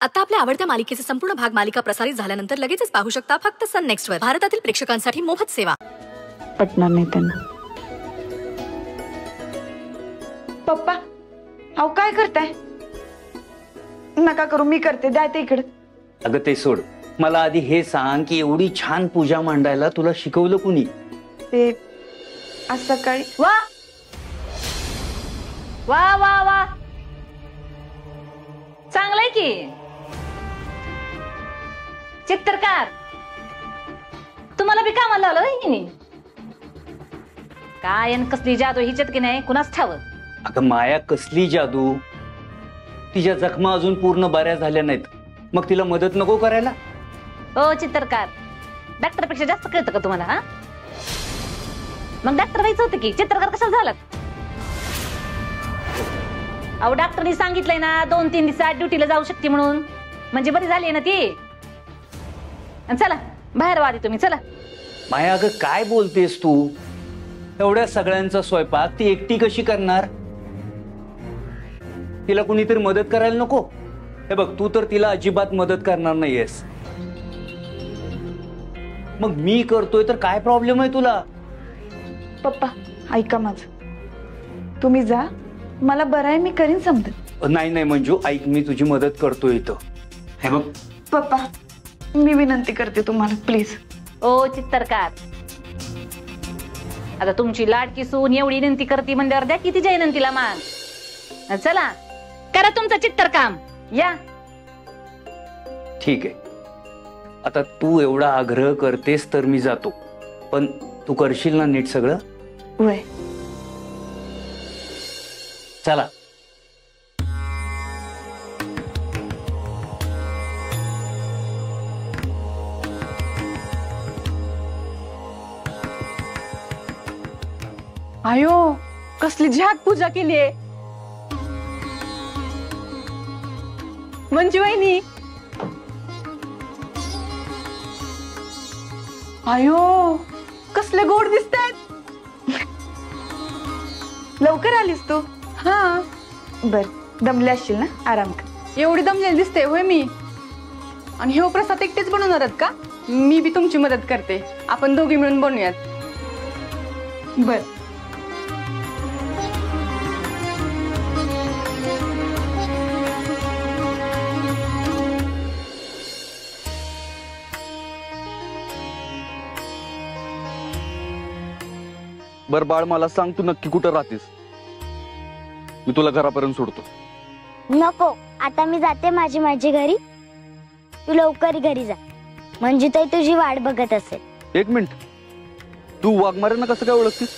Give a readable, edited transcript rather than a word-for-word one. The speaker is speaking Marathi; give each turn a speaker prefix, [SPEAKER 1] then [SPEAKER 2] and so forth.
[SPEAKER 1] आता आपल्या आवडत्या मालिकेचे संपूर्ण भाग मालिका प्रसारित झाल्यानंतर लगेचच पाहू शकता फक्त सन नेक्स्ट वर. भारतातील प्रेक्षकांसाठी मोफत सेवा.
[SPEAKER 2] पटणार नाही त्यांना. पप्पा अहो काय करताय? नका करू, मी करते, द्या ते इकडे.
[SPEAKER 3] अगं ते सोड, मला आधी हे सांग की एवढी छान पूजा मांडायला तुला शिकवलं कुणी?
[SPEAKER 2] ते आज सकाळी.
[SPEAKER 4] वा वा वा वा, चांगलंय की. चित्रकार तुम्हाला बी कामाला लावलं हिने. काय आणि कसली जादू हिच्यात की नाही कुणाच ठाव.
[SPEAKER 3] अगं माया, कसली जादू? तिच्या जखमा अजून पूर्ण बऱ्या झाल्या नाहीत, मग तिला मदत नको करायला?
[SPEAKER 4] हो चित्रकार, डॉक्टरपेक्षा जास्त कळतं का तुम्हाला? हा मग डॉक्टर व्हायचं होतं की चित्रकार कशाला झालात? अहो डॉक्टरनी सांगितलंय ना 2-3 दिवसात ड्युटीला जाऊ शकते म्हणून, म्हणजे बरी झाली ना ती. चला बाहेर वादी तुम्ही, चला.
[SPEAKER 3] माया अगं काय बोलतेस तू? एवढ्या सगळ्यांचा स्वयंपाक ती एकटी कशी करणार? तिला कुणीतरी मदत करायला नको? हे बघ, तू तर तिला अजिबात मदत करणार नाहीयेस, मग मी करतोय तर काय प्रॉब्लेम आहे तुला?
[SPEAKER 2] पप्पा ऐका माझं, तुम्ही जा, मला बरं आहे, मी करीन समजत.
[SPEAKER 3] नाही नाही मंजू, ऐक, मी तुझी मदत करतोय इथं. हे बघ
[SPEAKER 2] पप्पा, मी विनंती करते तुम्हाला, प्लीज.
[SPEAKER 4] ओ चित्रकार, आता तुमची लाडकी सून एवढी विनंती करते म्हणल्यावर द्या किती जय विनंतीला मान. चला करा तुमचं चित्रकाम, या.
[SPEAKER 3] ठीक आहे, आता तू एवढा आग्रह करतेस तर मी जातो, पण तू करशील ना नीट सगळं?
[SPEAKER 2] वय
[SPEAKER 3] चला.
[SPEAKER 2] आयो कसली झाक पूजा केलीये मंजू वहिनी. आयो कसले गोड दिसतायत. लवकर आलीस तू? हा बर, दमले असशील ना, आराम कर.
[SPEAKER 5] एवढी दमलेली दिसते होय मी? आणि हे प्रसाद एकटेच बनवणार आहेत का? मी बी तुमची मदत करते, आपण दोघी मिळून बनवूयात.
[SPEAKER 2] बर.
[SPEAKER 6] बर बाळ, मला सांग तू नक्की कुठं राहतेस? मी तुला घरापर्यंत सोडतो.
[SPEAKER 7] नको, आता मी जाते माझी घरी. तू लवकर घरी जा, म्हणजे ताई तुझी वाट बघत असेल.
[SPEAKER 6] एक मिनिट, तू वाघमारेंना कसं काय ओळखतेस?